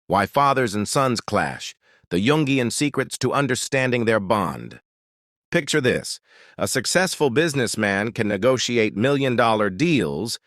Why Fathers and Sons Clash, the Jungian Secrets to Understanding Their Bond. Picture this. A successful businessman can negotiate million-dollar deals,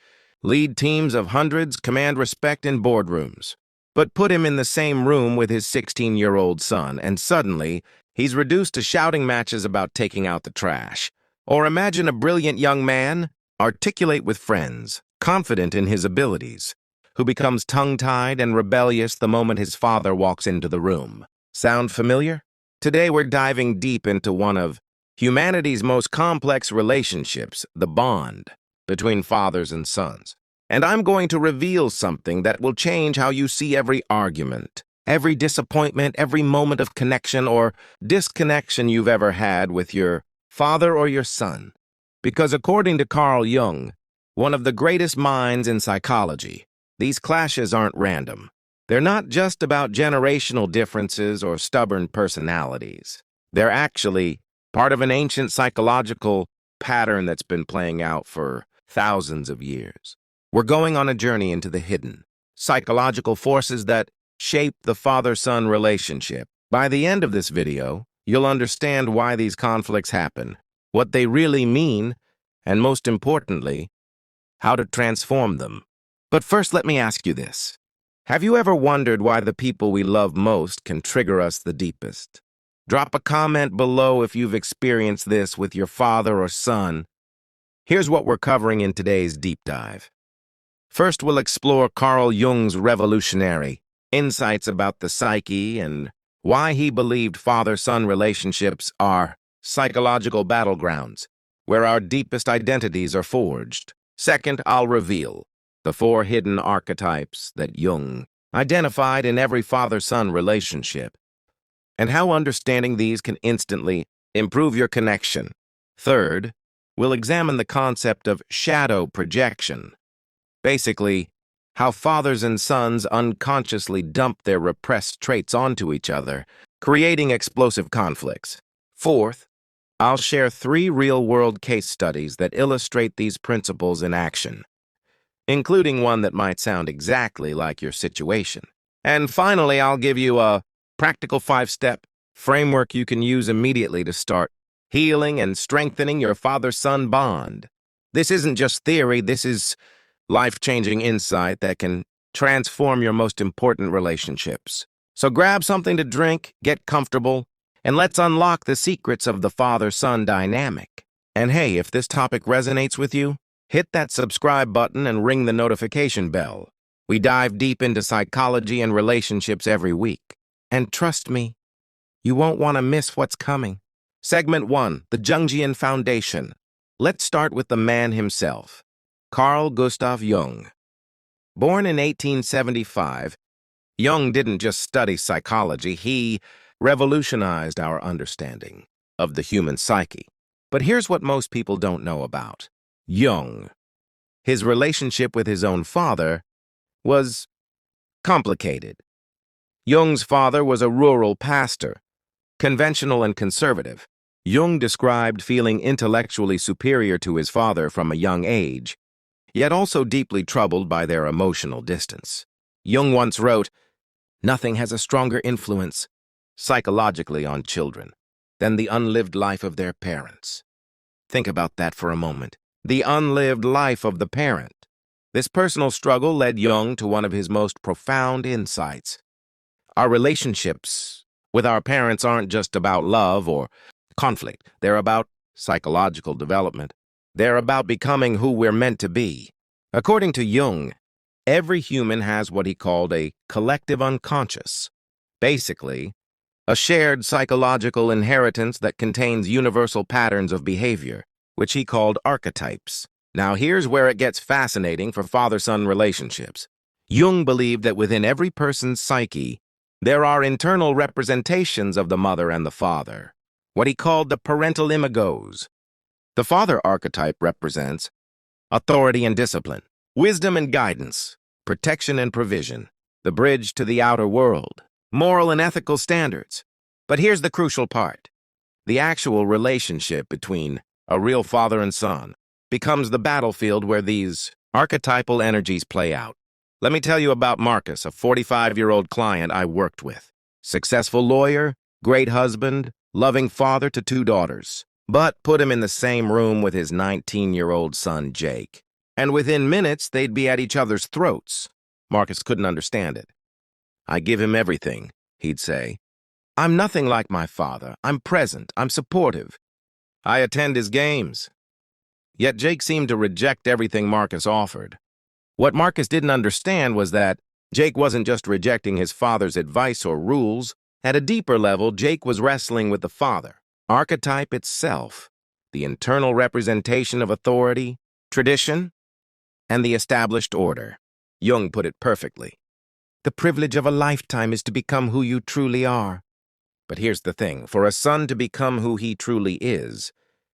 lead teams of hundreds, command respect in boardrooms. But put him in the same room with his 16-year-old son, and suddenly, he's reduced to shouting matches about taking out the trash. Or imagine a brilliant young man, articulate with friends, confident in his abilities, who becomes tongue-tied and rebellious the moment his father walks into the room. Sound familiar? Today we're diving deep into one of humanity's most complex relationships, the bond between fathers and sons. And I'm going to reveal something that will change how you see every argument, every disappointment, every moment of connection or disconnection you've ever had with your father or your son. Because according to Carl Jung, one of the greatest minds in psychology, these clashes aren't random. They're not just about generational differences or stubborn personalities. They're actually part of an ancient psychological pattern that's been playing out for thousands of years. We're going on a journey into the hidden, psychological forces that shape the father-son relationship. By the end of this video, you'll understand why these conflicts happen, what they really mean, and most importantly, how to transform them. But first, let me ask you this. Have you ever wondered why the people we love most can trigger us the deepest? Drop a comment below if you've experienced this with your father or son. Here's what we're covering in today's deep dive. First, we'll explore Carl Jung's revolutionary insights about the psyche and why he believed father-son relationships are psychological battlegrounds, where our deepest identities are forged. Second, I'll reveal the 4 hidden archetypes that Jung identified in every father-son relationship, and how understanding these can instantly improve your connection. Third, we'll examine the concept of shadow projection. Basically, how fathers and sons unconsciously dump their repressed traits onto each other, creating explosive conflicts. Fourth, I'll share 3 real-world case studies that illustrate these principles in action, including one that might sound exactly like your situation. And finally, I'll give you a practical 5-step framework you can use immediately to start healing and strengthening your father-son bond. This isn't just theory, this is life-changing insight that can transform your most important relationships. So grab something to drink, get comfortable, and let's unlock the secrets of the father-son dynamic. And hey, if this topic resonates with you, hit that subscribe button and ring the notification bell. We dive deep into psychology and relationships every week. And trust me, you won't want to miss what's coming. Segment 1, the Jungian Foundation. Let's start with the man himself, Carl Gustav Jung. Born in 1875, Jung didn't just study psychology, he revolutionized our understanding of the human psyche. But here's what most people don't know about Jung. His relationship with his own father was complicated. Jung's father was a rural pastor, conventional and conservative. Jung described feeling intellectually superior to his father from a young age, yet also deeply troubled by their emotional distance. Jung once wrote, "Nothing has a stronger influence psychologically on children than the unlived life of their parents." Think about that for a moment. The unlived life of the parent. This personal struggle led Jung to one of his most profound insights. Our relationships with our parents aren't just about love or conflict. They're about psychological development. They're about becoming who we're meant to be. According to Jung, every human has what he called a collective unconscious. Basically, a shared psychological inheritance that contains universal patterns of behavior, which he called archetypes. Now here's where it gets fascinating for father-son relationships. Jung believed that within every person's psyche, there are internal representations of the mother and the father, what he called the parental imagos. The father archetype represents authority and discipline, wisdom and guidance, protection and provision, the bridge to the outer world, moral and ethical standards. But here's the crucial part. The actual relationship between a real father and son becomes the battlefield where these archetypal energies play out. Let me tell you about Marcus, a 45-year-old client I worked with. Successful lawyer, great husband, loving father to 2 daughters. But put him in the same room with his 19-year-old son, Jake. And within minutes, they'd be at each other's throats. Marcus couldn't understand it. "I give him everything," he'd say. "I'm nothing like my father. I'm present. I'm supportive. I attend his games." Yet Jake seemed to reject everything Marcus offered. What Marcus didn't understand was that Jake wasn't just rejecting his father's advice or rules. At a deeper level, Jake was wrestling with the father, archetype itself, the internal representation of authority, tradition, and the established order. Jung put it perfectly. The privilege of a lifetime is to become who you truly are. But here's the thing, for a son to become who he truly is,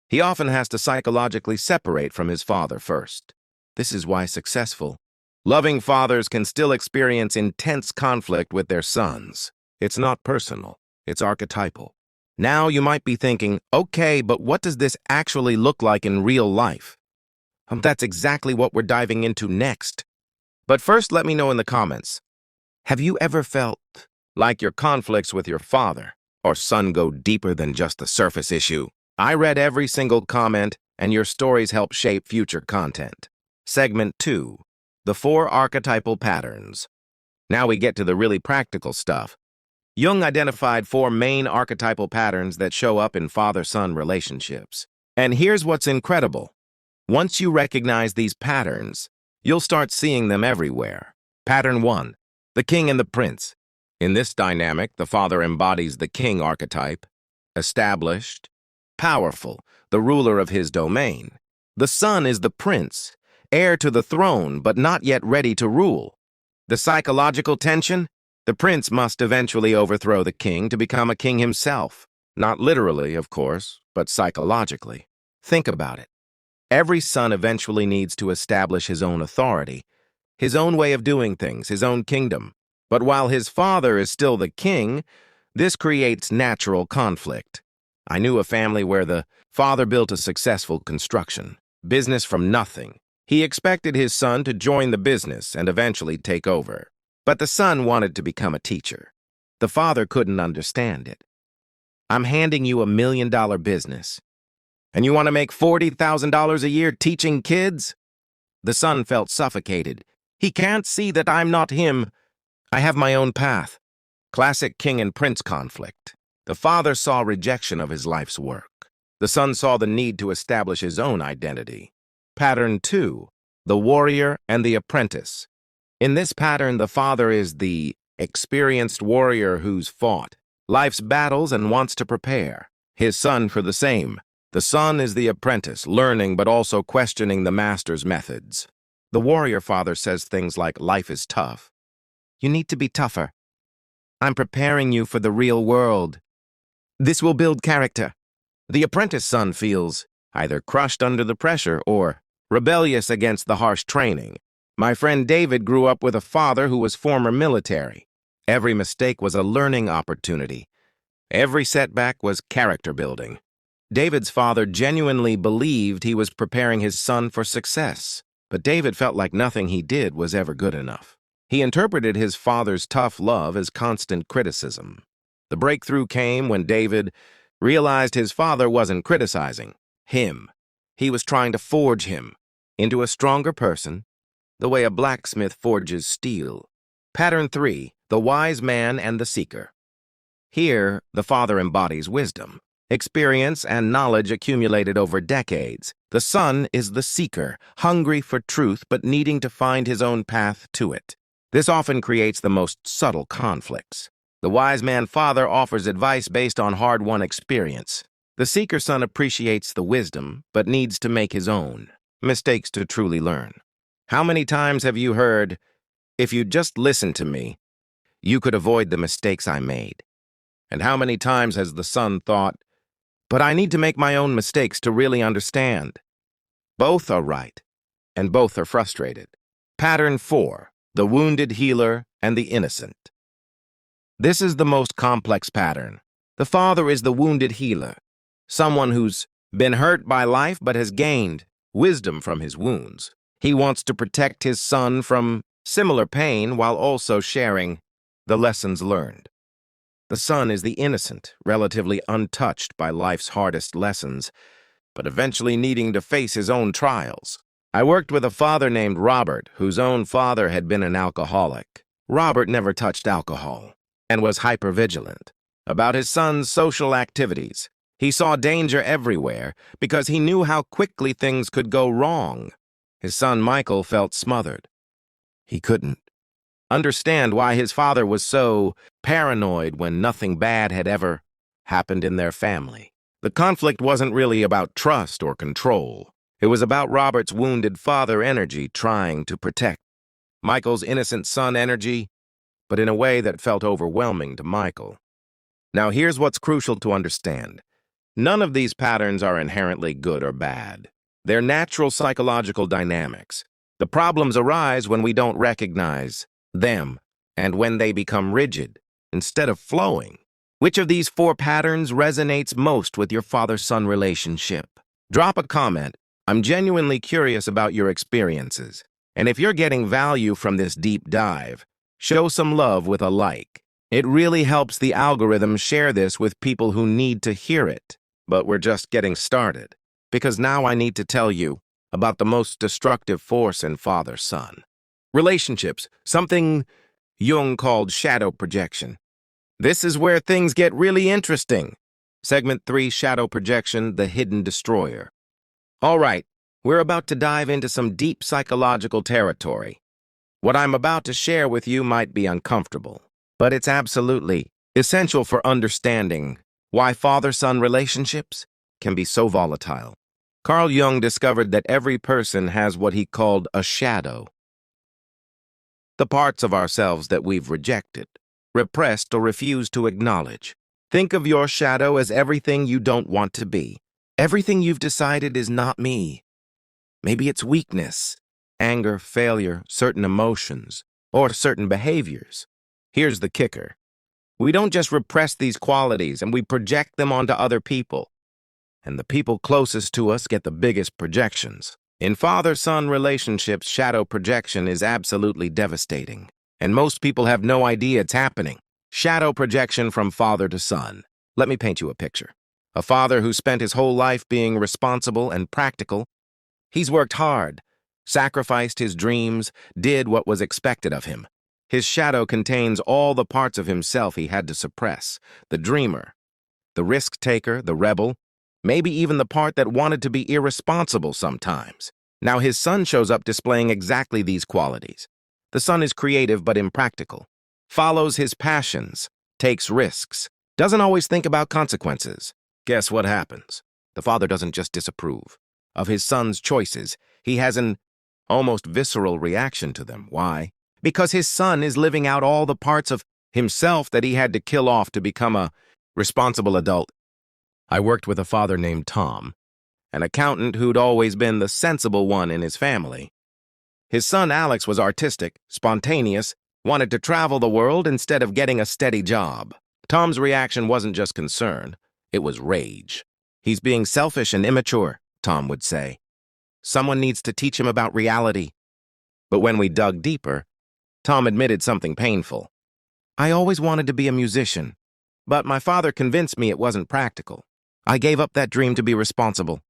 he often has to psychologically separate from his father first. This is why successful, loving fathers can still experience intense conflict with their sons. It's not personal, it's archetypal. Now you might be thinking, okay, but what does this actually look like in real life? That's exactly what we're diving into next. But first, let me know in the comments. Have you ever felt like your conflicts with your father or son go deeper than just the surface issue? I read every single comment, and your stories help shape future content. Segment 2, the 4 archetypal patterns. Now we get to the really practical stuff. Jung identified 4 main archetypal patterns that show up in father-son relationships. And here's what's incredible. Once you recognize these patterns, you'll start seeing them everywhere. Pattern 1, the king and the prince. In this dynamic, the father embodies the king archetype, established, powerful, the ruler of his domain. The son is the prince, heir to the throne, but not yet ready to rule. The psychological tension? The prince must eventually overthrow the king to become a king himself. Not literally, of course, but psychologically. Think about it. Every son eventually needs to establish his own authority, his own way of doing things, his own kingdom. But while his father is still the king, this creates natural conflict. I knew a family where the father built a successful construction business from nothing. He expected his son to join the business and eventually take over. But the son wanted to become a teacher. The father couldn't understand it. "I'm handing you $1 million business, and you want to make $40,000 a year teaching kids?" The son felt suffocated. "He can't see that I'm not him. I have my own path." Classic king and prince conflict. The father saw rejection of his life's work. The son saw the need to establish his own identity. Pattern 2, the warrior and the apprentice. In this pattern, the father is the experienced warrior who's fought life's battles and wants to prepare his son for the same. The son is the apprentice, learning but also questioning the master's methods. The warrior father says things like, "Life is tough. You need to be tougher. I'm preparing you for the real world. This will build character." The apprentice son feels either crushed under the pressure or rebellious against the harsh training. My friend David grew up with a father who was former military. Every mistake was a learning opportunity. Every setback was character building. David's father genuinely believed he was preparing his son for success, but David felt like nothing he did was ever good enough. He interpreted his father's tough love as constant criticism. The breakthrough came when David realized his father wasn't criticizing him. He was trying to forge him into a stronger person, the way a blacksmith forges steel. Pattern 3, the wise man and the seeker. Here, the father embodies wisdom, experience, and knowledge accumulated over decades. The son is the seeker, hungry for truth but needing to find his own path to it. This often creates the most subtle conflicts. The wise man father offers advice based on hard-won experience. The seeker son appreciates the wisdom but needs to make his own mistakes to truly learn. How many times have you heard, "If you just listened to me, you could avoid the mistakes I made"? And how many times has the son thought, "But I need to make my own mistakes to really understand"? Both are right, and both are frustrated. Pattern 4, the wounded healer and the innocent. This is the most complex pattern. The father is the wounded healer, someone who's been hurt by life but has gained wisdom from his wounds. He wants to protect his son from similar pain while also sharing the lessons learned. The son is the innocent, relatively untouched by life's hardest lessons, but eventually needing to face his own trials. I worked with a father named Robert, whose own father had been an alcoholic. Robert never touched alcohol and was hypervigilant about his son's social activities. He saw danger everywhere because he knew how quickly things could go wrong. His son Michael felt smothered. He couldn't understand why his father was so paranoid when nothing bad had ever happened in their family. The conflict wasn't really about trust or control. It was about Robert's wounded father energy trying to protect Michael's innocent son energy, but in a way that felt overwhelming to Michael. Now here's what's crucial to understand. None of these patterns are inherently good or bad. They're natural psychological dynamics. The problems arise when we don't recognize them and when they become rigid instead of flowing. Which of these 4 patterns resonates most with your father-son relationship? Drop a comment. I'm genuinely curious about your experiences. And if you're getting value from this deep dive, show some love with a like. It really helps the algorithm share this with people who need to hear it. But we're just getting started, because now I need to tell you about the most destructive force in father-son relationships, something Jung called shadow projection. This is where things get really interesting. Segment 3, Shadow Projection, the Hidden Destroyer. All right, we're about to dive into some deep psychological territory. What I'm about to share with you might be uncomfortable, but it's absolutely essential for understanding why father-son relationships can be so volatile. Carl Jung discovered that every person has what he called a shadow. The parts of ourselves that we've rejected, repressed, or refused to acknowledge. Think of your shadow as everything you don't want to be. Everything you've decided is not me. Maybe it's weakness, anger, failure, certain emotions, or certain behaviors. Here's the kicker. We don't just repress these qualities and we project them onto other people. And the people closest to us get the biggest projections. In father-son relationships, shadow projection is absolutely devastating. And most people have no idea it's happening. Shadow projection from father to son. Let me paint you a picture. A father who spent his whole life being responsible and practical. He's worked hard, sacrificed his dreams, did what was expected of him. His shadow contains all the parts of himself he had to suppress. The dreamer, the risk-taker, the rebel, maybe even the part that wanted to be irresponsible sometimes. Now his son shows up displaying exactly these qualities. The son is creative but impractical, follows his passions, takes risks, doesn't always think about consequences. Guess what happens? The father doesn't just disapprove of his son's choices. He has an almost visceral reaction to them. Why? Because his son is living out all the parts of himself that he had to kill off to become a responsible adult. I worked with a father named Tom, an accountant who'd always been the sensible one in his family. His son Alex was artistic, spontaneous, wanted to travel the world instead of getting a steady job. Tom's reaction wasn't just concern, it was rage. He's being selfish and immature, Tom would say. Someone needs to teach him about reality. But when we dug deeper, Tom admitted something painful. I always wanted to be a musician, but my father convinced me it wasn't practical. I gave up that dream to be responsible.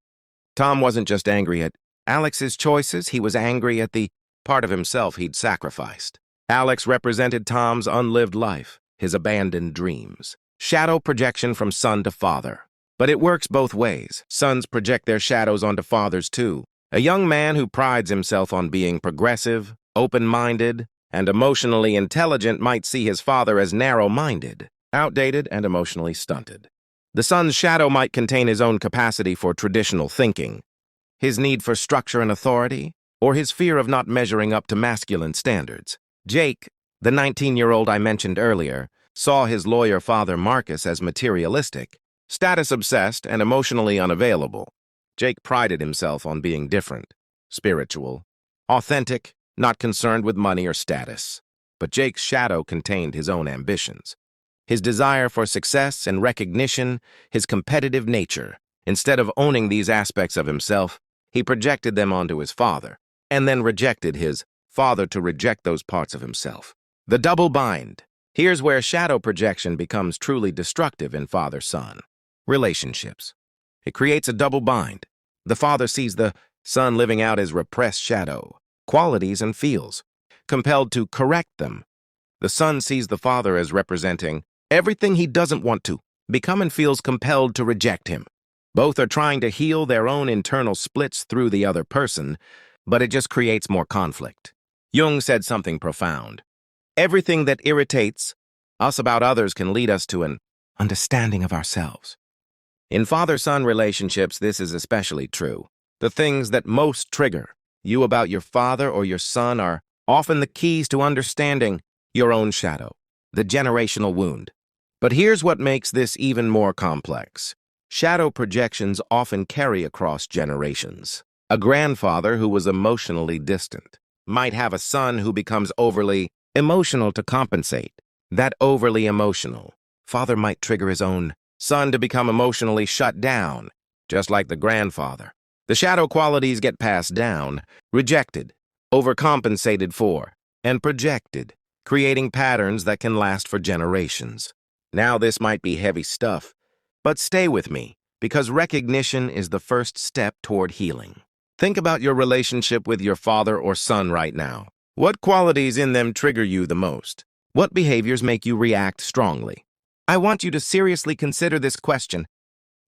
Tom wasn't just angry at Alex's choices, he was angry at the part of himself he'd sacrificed. Alex represented Tom's unlived life, his abandoned dreams. Shadow projection from son to father. But it works both ways. Sons project their shadows onto fathers too. A young man who prides himself on being progressive, open-minded, and emotionally intelligent might see his father as narrow-minded, outdated, and emotionally stunted. The son's shadow might contain his own capacity for traditional thinking, his need for structure and authority, or his fear of not measuring up to masculine standards. Jake, the 19-year-old I mentioned earlier, saw his lawyer father Marcus as materialistic, status-obsessed, and emotionally unavailable. Jake prided himself on being different, spiritual, authentic, not concerned with money or status. But Jake's shadow contained his own ambitions. His desire for success and recognition, his competitive nature. Instead of owning these aspects of himself, he projected them onto his father, and then rejected his father to reject those parts of himself. The double bind. Here's where shadow projection becomes truly destructive in father-son relationships. It creates a double bind. The father sees the son living out his repressed shadow, qualities and feels, compelled to correct them. The son sees the father as representing everything he doesn't want to become and feels compelled to reject him. Both are trying to heal their own internal splits through the other person, but it just creates more conflict. Jung said something profound. Everything that irritates us about others can lead us to an understanding of ourselves. In father-son relationships, this is especially true. The things that most trigger you about your father or your son are often the keys to understanding your own shadow, the generational wound. But here's what makes this even more complex. Shadow projections often carry across generations. A grandfather who was emotionally distant might have a son who becomes overly emotional to compensate. That overly emotional father might trigger his own son to become emotionally shut down, just like the grandfather. The shadow qualities get passed down, rejected, overcompensated for, and projected, creating patterns that can last for generations. Now this might be heavy stuff, but stay with me, because recognition is the first step toward healing. Think about your relationship with your father or son right now. What qualities in them trigger you the most? What behaviors make you react strongly? I want you to seriously consider this question.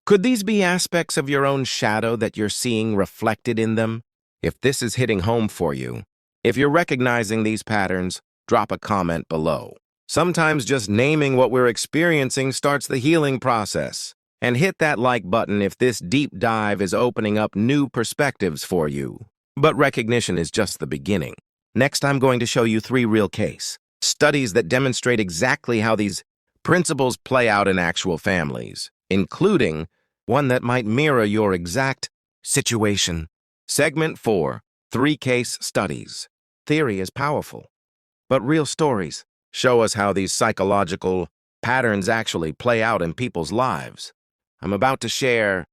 Could these be aspects of your own shadow that you're seeing reflected in them? If this is hitting home for you, if you're recognizing these patterns, drop a comment below. Sometimes just naming what we're experiencing starts the healing process. And hit that like button if this deep dive is opening up new perspectives for you. But recognition is just the beginning. Next, I'm going to show you 3 real case studies that demonstrate exactly how these principles play out in actual families, including one that might mirror your exact situation. Segment 4, 3 case studies. Theory is powerful, but real stories show us how these psychological patterns actually play out in people's lives. I'm about to share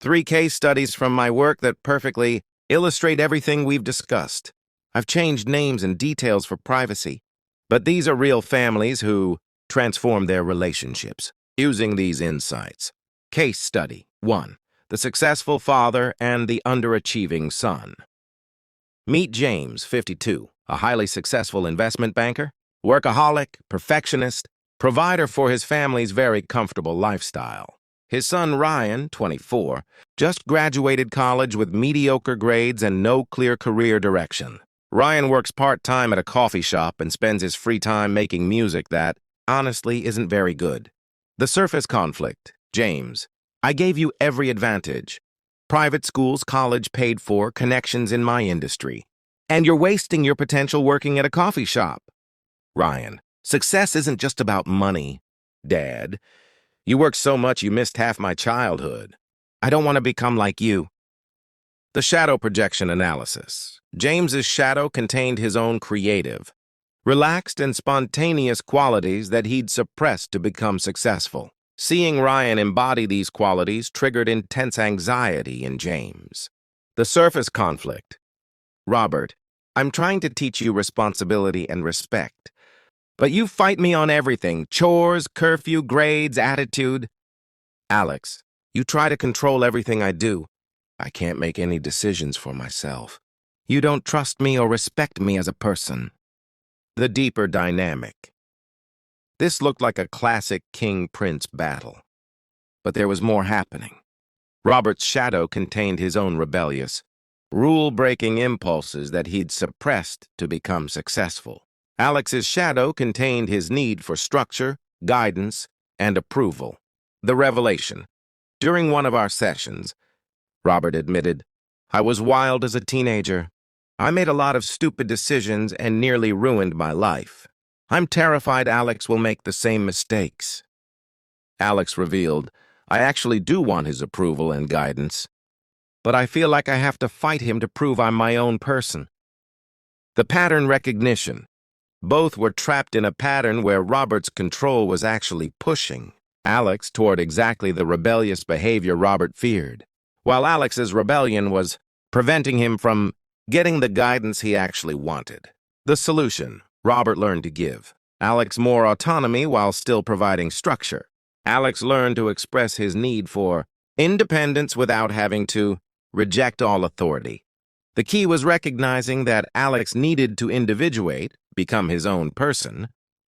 3 case studies from my work that perfectly illustrate everything we've discussed. I've changed names and details for privacy, but these are real families who transform their relationships using these insights. Case study 1. The successful father and the underachieving son. Meet James, 52, a highly successful investment banker, workaholic, perfectionist, provider for his family's very comfortable lifestyle. His son Ryan, 24, just graduated college with mediocre grades and no clear career direction. Ryan works part-time at a coffee shop and spends his free time making music that, honestly, isn't very good. The surface conflict. James, I gave you every advantage. Private schools, college paid for, connections in my industry. And you're wasting your potential working at a coffee shop. Ryan, success isn't just about money, Dad. You worked so much you missed half my childhood. I don't want to become like you. The shadow projection analysis. James's shadow contained his own creative, relaxed and spontaneous qualities that he'd suppressed to become successful. Seeing Ryan embody these qualities triggered intense anxiety in James. The surface conflict. Robert, I'm trying to teach you responsibility and respect. But you fight me on everything, chores, curfew, grades, attitude. Alex, you try to control everything I do. I can't make any decisions for myself. You don't trust me or respect me as a person. The deeper dynamic. This looked like a classic king-prince battle. But there was more happening. Robert's shadow contained his own rebellious, rule-breaking impulses that he'd suppressed to become successful. Alex's shadow contained his need for structure, guidance, and approval. The revelation. During one of our sessions, Robert admitted, I was wild as a teenager. I made a lot of stupid decisions and nearly ruined my life. I'm terrified Alex will make the same mistakes. Alex revealed, I actually do want his approval and guidance, but I feel like I have to fight him to prove I'm my own person. The pattern recognition. Both were trapped in a pattern where Robert's control was actually pushing Alex toward exactly the rebellious behavior Robert feared, while Alex's rebellion was preventing him from getting the guidance he actually wanted. The solution: Robert learned to give Alex more autonomy while still providing structure. Alex learned to express his need for independence without having to reject all authority. The key was recognizing that Alex needed to individuate, become his own person,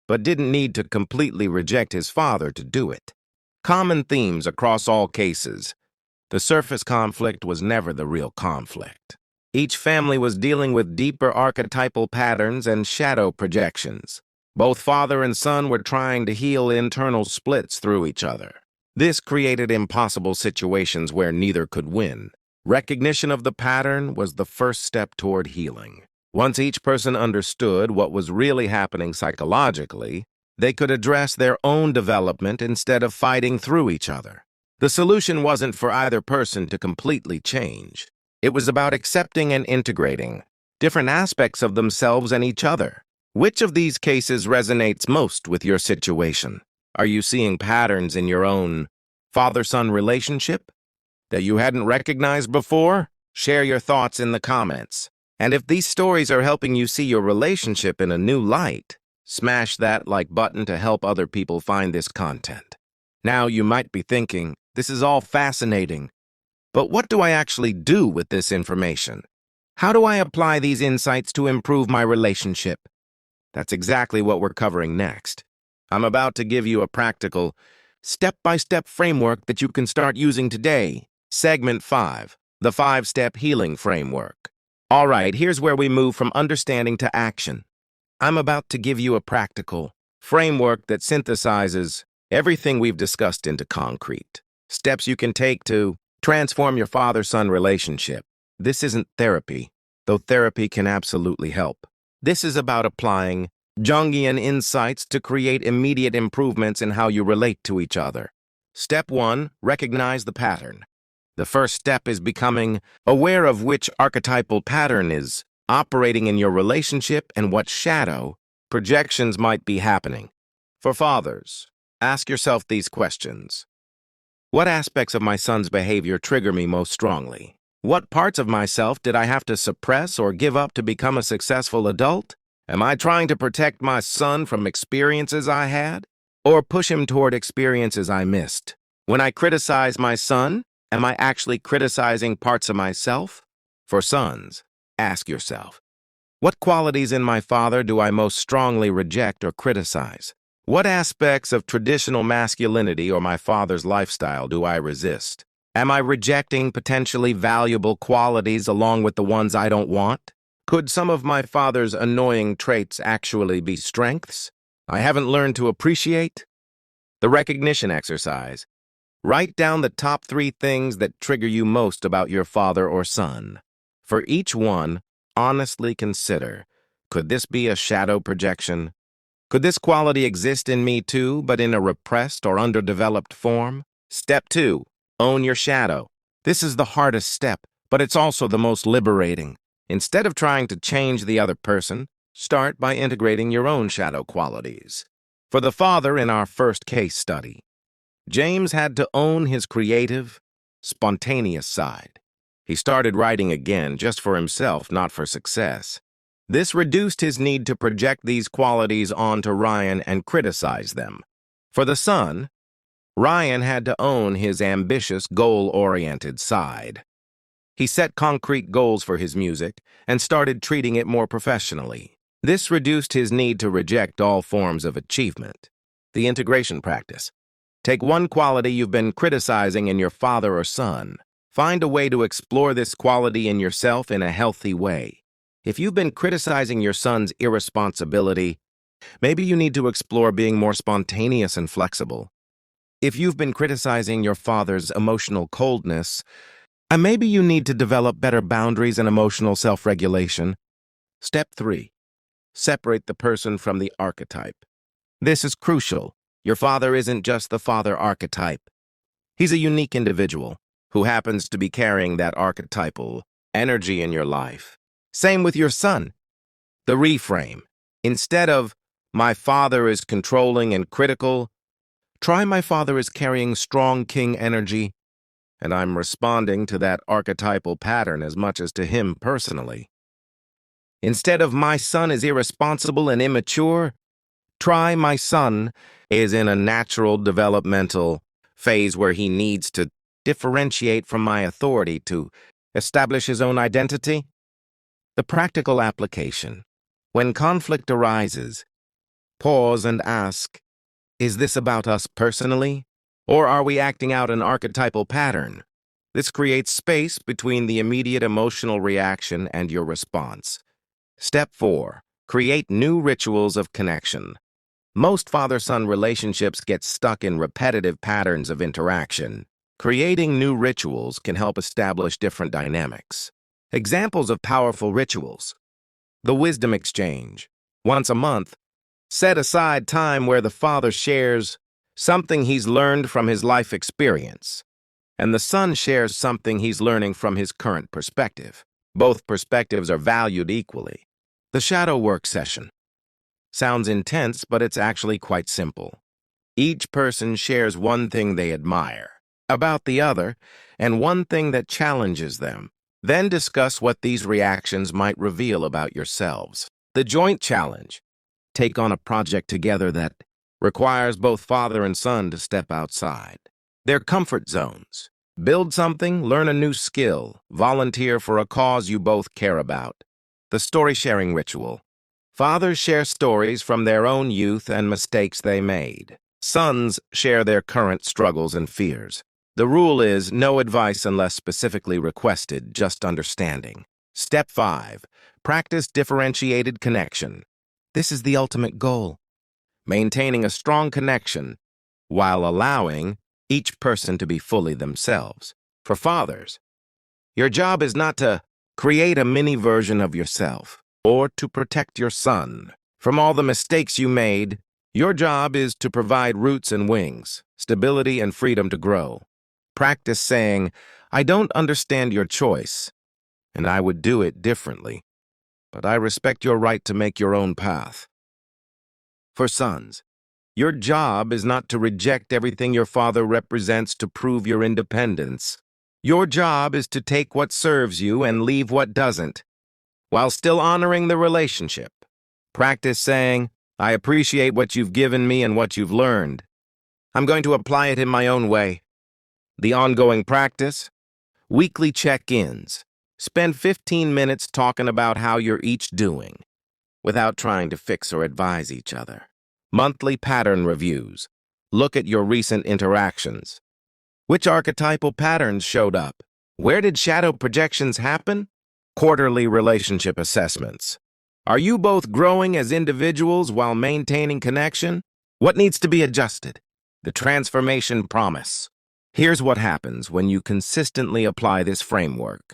but didn't need to completely reject his father to do it. Common themes across all cases. The surface conflict was never the real conflict. Each family was dealing with deeper archetypal patterns and shadow projections. Both father and son were trying to heal internal splits through each other. This created impossible situations where neither could win. Recognition of the pattern was the first step toward healing. Once each person understood what was really happening psychologically, they could address their own development instead of fighting through each other. The solution wasn't for either person to completely change. It was about accepting and integrating different aspects of themselves and each other. Which of these cases resonates most with your situation? Are you seeing patterns in your own father-son relationship that you hadn't recognized before? Share your thoughts in the comments. And if these stories are helping you see your relationship in a new light, smash that like button to help other people find this content. Now you might be thinking, this is all fascinating, but what do I actually do with this information? How do I apply these insights to improve my relationship? That's exactly what we're covering next. I'm about to give you a practical, step-by-step framework that you can start using today. Segment 5, the 5-step healing framework. All right, here's where we move from understanding to action. I'm about to give you a practical framework that synthesizes everything we've discussed into concrete. Steps you can take to transform your father-son relationship. This isn't therapy, though therapy can absolutely help. This is about applying Jungian insights to create immediate improvements in how you relate to each other. Step 1, recognize the pattern. The first step is becoming aware of which archetypal pattern is operating in your relationship and what shadow projections might be happening. For fathers, ask yourself these questions. What aspects of my son's behavior trigger me most strongly? What parts of myself did I have to suppress or give up to become a successful adult? Am I trying to protect my son from experiences I had, or push him toward experiences I missed? When I criticize my son, am I actually criticizing parts of myself? For sons, ask yourself, what qualities in my father do I most strongly reject or criticize? What aspects of traditional masculinity or my father's lifestyle do I resist? Am I rejecting potentially valuable qualities along with the ones I don't want? Could some of my father's annoying traits actually be strengths I haven't learned to appreciate? The recognition exercise. Write down the top 3 things that trigger you most about your father or son. For each one, honestly consider, could this be a shadow projection? Could this quality exist in me too, but in a repressed or underdeveloped form? Step 2, own your shadow. This is the hardest step, but it's also the most liberating. Instead of trying to change the other person, start by integrating your own shadow qualities. For the father in our first case study, James had to own his creative, spontaneous side. He started writing again just for himself, not for success. This reduced his need to project these qualities onto Ryan and criticize them. For the son, Ryan had to own his ambitious, goal-oriented side. He set concrete goals for his music and started treating it more professionally. This reduced his need to reject all forms of achievement. The integration practice. Take one quality you've been criticizing in your father or son. Find a way to explore this quality in yourself in a healthy way. If you've been criticizing your son's irresponsibility, maybe you need to explore being more spontaneous and flexible. If you've been criticizing your father's emotional coldness, maybe you need to develop better boundaries and emotional self-regulation. Step 3. Separate the person from the archetype. This is crucial. Your father isn't just the father archetype. He's a unique individual who happens to be carrying that archetypal energy in your life. Same with your son. The reframe. Instead of, my father is controlling and critical, try my father is carrying strong king energy, and I'm responding to that archetypal pattern as much as to him personally. Instead of "my son is irresponsible and immature," try "my son is in a natural developmental phase where he needs to differentiate from my authority to establish his own identity." The practical application. When conflict arises, pause and ask, is this about us personally? Or are we acting out an archetypal pattern? This creates space between the immediate emotional reaction and your response. Step 4. Create new rituals of connection. Most father-son relationships get stuck in repetitive patterns of interaction. Creating new rituals can help establish different dynamics. Examples of powerful rituals. The wisdom exchange. Once a month, set aside time where the father shares something he's learned from his life experience, and the son shares something he's learning from his current perspective. Both perspectives are valued equally. The shadow work session. Sounds intense, but it's actually quite simple. Each person shares one thing they admire about the other and one thing that challenges them. Then discuss what these reactions might reveal about yourselves. The joint challenge. Take on a project together that requires both father and son to step outside their comfort zones. Build something, learn a new skill, volunteer for a cause you both care about. The story-sharing ritual. Fathers share stories from their own youth and mistakes they made. Sons share their current struggles and fears. The rule is no advice unless specifically requested, just understanding. Step 5. Practice differentiated connection. This is the ultimate goal. Maintaining a strong connection while allowing each person to be fully themselves. For fathers, your job is not to create a mini version of yourself or to protect your son from all the mistakes you made. Your job is to provide roots and wings, stability and freedom to grow. Practice saying, "I don't understand your choice, and I would do it differently, but I respect your right to make your own path." For sons, your job is not to reject everything your father represents to prove your independence. Your job is to take what serves you and leave what doesn't, while still honoring the relationship. Practice saying, "I appreciate what you've given me and what you've learned. I'm going to apply it in my own way." The ongoing practice. Weekly check-ins. Spend 15 minutes talking about how you're each doing, without trying to fix or advise each other. Monthly pattern reviews. Look at your recent interactions. Which archetypal patterns showed up? Where did shadow projections happen? Quarterly relationship assessments. Are you both growing as individuals while maintaining connection? What needs to be adjusted? The transformation promise. Here's what happens when you consistently apply this framework.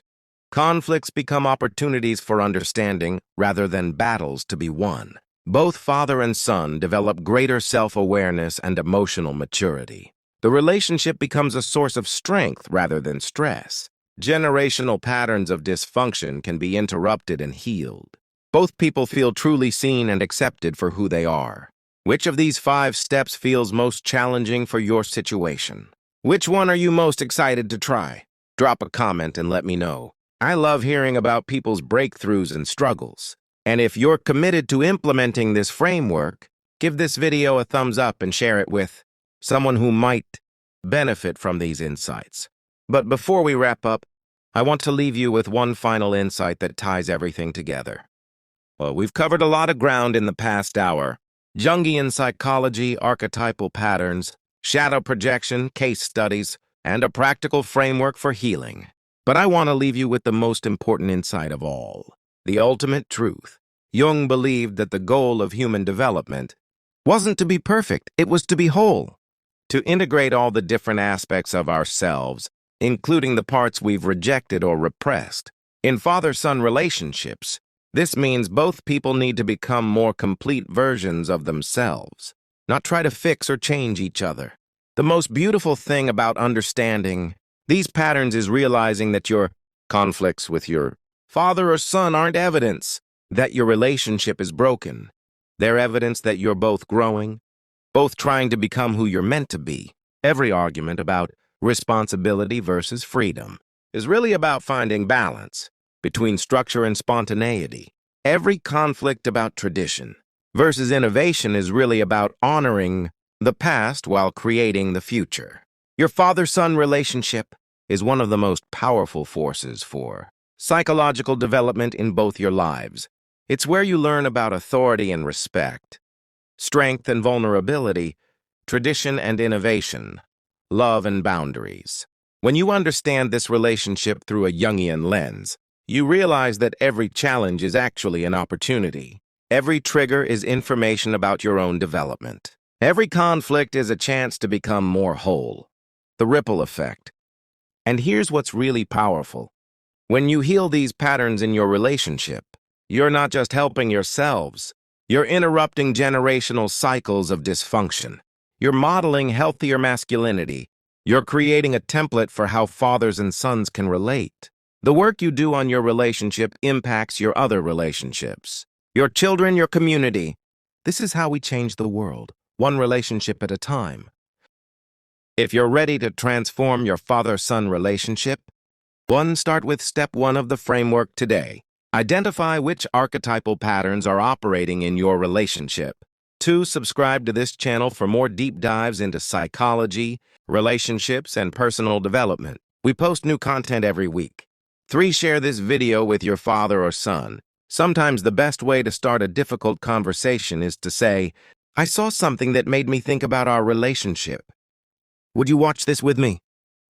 Conflicts become opportunities for understanding rather than battles to be won. Both father and son develop greater self-awareness and emotional maturity. The relationship becomes a source of strength rather than stress. Generational patterns of dysfunction can be interrupted and healed. Both people feel truly seen and accepted for who they are. Which of these 5 steps feels most challenging for your situation? Which one are you most excited to try? Drop a comment and let me know. I love hearing about people's breakthroughs and struggles. And if you're committed to implementing this framework, give this video a thumbs up and share it with someone who might benefit from these insights. But before we wrap up, I want to leave you with one final insight that ties everything together. Well, we've covered a lot of ground in the past hour. Jungian psychology, archetypal patterns, shadow projection, case studies, and a practical framework for healing. But I want to leave you with the most important insight of all, the ultimate truth. Jung believed that the goal of human development wasn't to be perfect, it was to be whole, to integrate all the different aspects of ourselves, including the parts we've rejected or repressed. In father-son relationships, this means both people need to become more complete versions of themselves, not try to fix or change each other. The most beautiful thing about understanding these patterns is realizing that your conflicts with your father or son aren't evidence that your relationship is broken. They're evidence that you're both growing, both trying to become who you're meant to be. Every argument about responsibility versus freedom is really about finding balance between structure and spontaneity. Every conflict about tradition versus innovation is really about honoring the past while creating the future. Your father-son relationship is one of the most powerful forces for psychological development in both your lives. It's where you learn about authority and respect, strength and vulnerability, tradition and innovation, love and boundaries. When you understand this relationship through a Jungian lens, you realize that every challenge is actually an opportunity. Every trigger is information about your own development. Every conflict is a chance to become more whole. The ripple effect. And here's what's really powerful. When you heal these patterns in your relationship, you're not just helping yourselves, you're interrupting generational cycles of dysfunction. You're modeling healthier masculinity. You're creating a template for how fathers and sons can relate. The work you do on your relationship impacts your other relationships, your children, your community. This is how we change the world, one relationship at a time. If you're ready to transform your father-son relationship, start with step 1 of the framework today. Identify which archetypal patterns are operating in your relationship. 2, subscribe to this channel for more deep dives into psychology, relationships, and personal development. We post new content every week. 3, share this video with your father or son. Sometimes the best way to start a difficult conversation is to say, "I saw something that made me think about our relationship. Would you watch this with me?"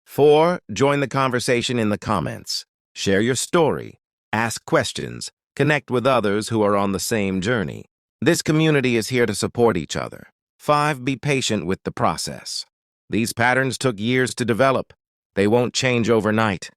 4, join the conversation in the comments. Share your story, ask questions, connect with others who are on the same journey. This community is here to support each other. 5, be patient with the process. These patterns took years to develop. They won't change overnight.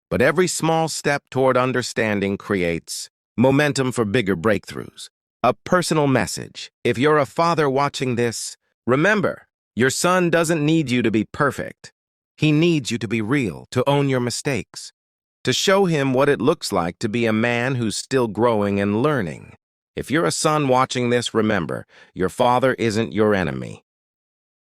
But every small step toward understanding creates momentum for bigger breakthroughs. A personal message. If you're a father watching this, remember, your son doesn't need you to be perfect. He needs you to be real, to own your mistakes, to show him what it looks like to be a man who's still growing and learning. If you're a son watching this, remember, your father isn't your enemy.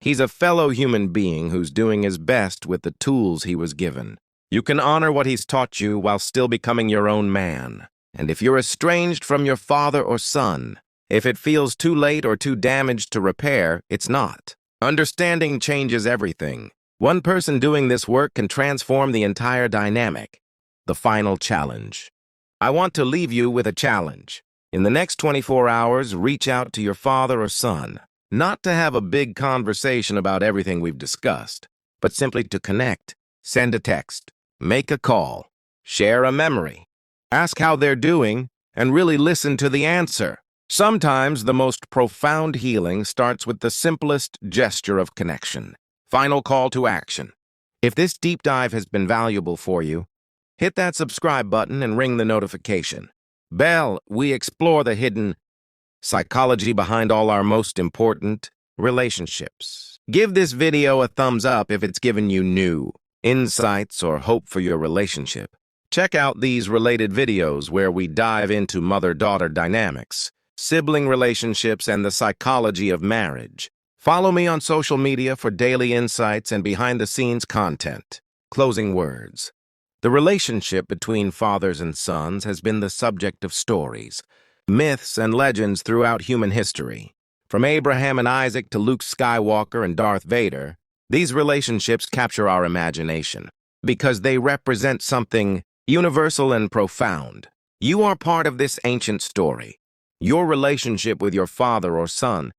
He's a fellow human being who's doing his best with the tools he was given. You can honor what he's taught you while still becoming your own man. And if you're estranged from your father or son, if it feels too late or too damaged to repair, it's not. Understanding changes everything. One person doing this work can transform the entire dynamic. The final challenge. I want to leave you with a challenge. In the next 24 hours, reach out to your father or son, not to have a big conversation about everything we've discussed, but simply to connect, send a text, make a call, share a memory, ask how they're doing, and really listen to the answer. Sometimes the most profound healing starts with the simplest gesture of connection. Final call to action. If this deep dive has been valuable for you, hit that subscribe button and ring the notification bell. We explore the hidden psychology behind all our most important relationships. Give this video a thumbs up if it's given you new insights or hope for your relationship. Check out these related videos where we dive into mother-daughter dynamics, sibling relationships, and the psychology of marriage. Follow me on social media for daily insights and behind-the-scenes content. Closing words. The relationship between fathers and sons has been the subject of stories, myths, and legends throughout human history. From Abraham and Isaac to Luke Skywalker and Darth Vader, these relationships capture our imagination because they represent something universal and profound. You are part of this ancient story. Your relationship with your father or son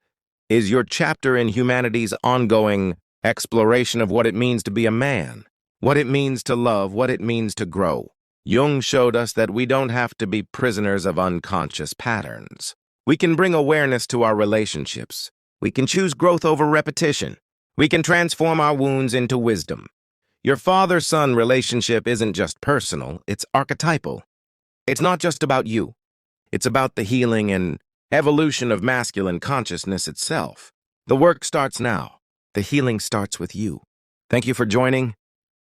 is your chapter in humanity's ongoing exploration of what it means to be a man, what it means to love, what it means to grow. Jung showed us that we don't have to be prisoners of unconscious patterns. We can bring awareness to our relationships. We can choose growth over repetition. We can transform our wounds into wisdom. Your father-son relationship isn't just personal, it's archetypal. It's not just about you. It's about the healing and evolution of masculine consciousness itself. The work starts now. The healing starts with you. Thank you for joining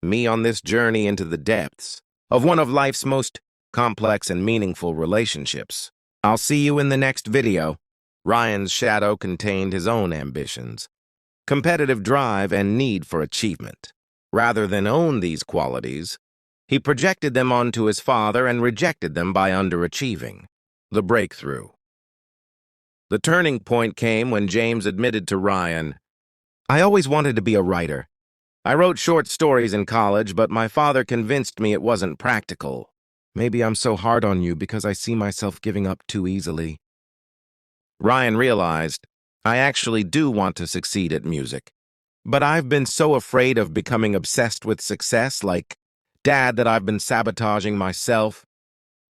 me on this journey into the depths of one of life's most complex and meaningful relationships. I'll see you in the next video. Ryan's shadow contained his own ambitions, competitive drive, and need for achievement. Rather than own these qualities, he projected them onto his father and rejected them by underachieving. The breakthrough. The turning point came when James admitted to Ryan, "I always wanted to be a writer. I wrote short stories in college, but my father convinced me it wasn't practical. Maybe I'm so hard on you because I see myself giving up too easily." Ryan realized, "I actually do want to succeed at music, but I've been so afraid of becoming obsessed with success like Dad that I've been sabotaging myself."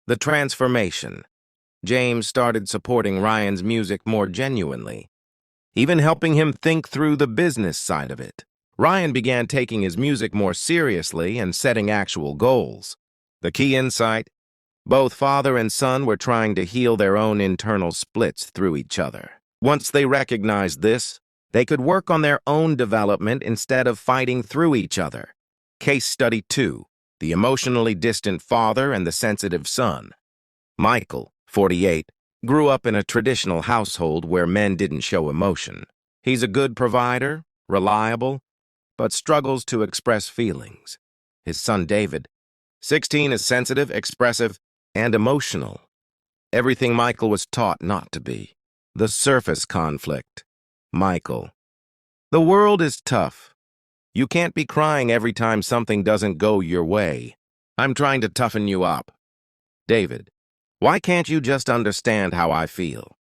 The transformation. James started supporting Ryan's music more genuinely, even helping him think through the business side of it. Ryan began taking his music more seriously and setting actual goals. The key insight: both father and son were trying to heal their own internal splits through each other. Once they recognized this, they could work on their own development instead of fighting through each other. Case study 2. The emotionally distant father and the sensitive son. Michael, 48, grew up in a traditional household where men didn't show emotion. He's a good provider, reliable, but struggles to express feelings. His son David, 16, is sensitive, expressive, and emotional. Everything Michael was taught not to be. The surface conflict. Michael: "The world is tough. You can't be crying every time something doesn't go your way. I'm trying to toughen you up." David: "Why can't you just understand how I feel?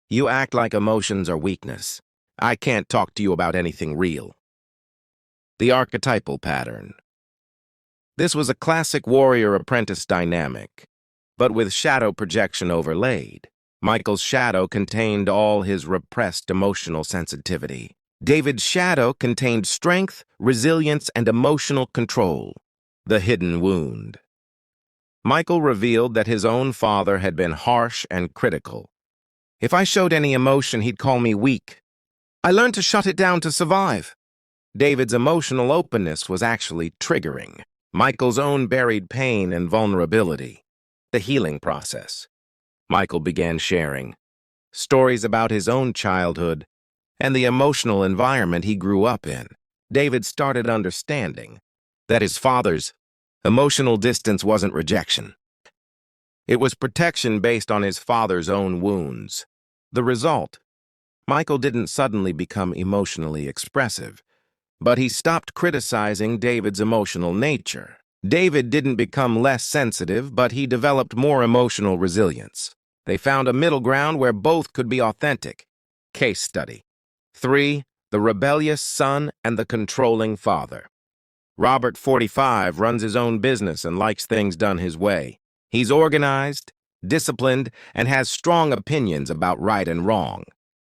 You act like emotions are weakness. I can't talk to you about anything real." The archetypal pattern. This was a classic warrior-apprentice dynamic, but with shadow projection overlaid. Michael's shadow contained all his repressed emotional sensitivity. David's shadow contained strength, resilience, and emotional control. The hidden wound. Michael revealed that his own father had been harsh and critical. "If I showed any emotion, he'd call me weak. I learned to shut it down to survive." David's emotional openness was actually triggering Michael's own buried pain and vulnerability. The healing process. Michael began sharing stories about his own childhood and the emotional environment he grew up in. David started understanding that his father's emotional distance wasn't rejection. It was protection based on his father's own wounds. The result: Michael didn't suddenly become emotionally expressive, but he stopped criticizing David's emotional nature. David didn't become less sensitive, but he developed more emotional resilience. They found a middle ground where both could be authentic. Case study 3. The rebellious son and the controlling father. Robert, 45, runs his own business and likes things done his way. He's organized, disciplined, and has strong opinions about right and wrong.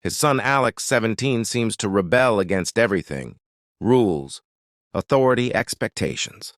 His son Alex, 17, seems to rebel against everything: rules, authority, expectations.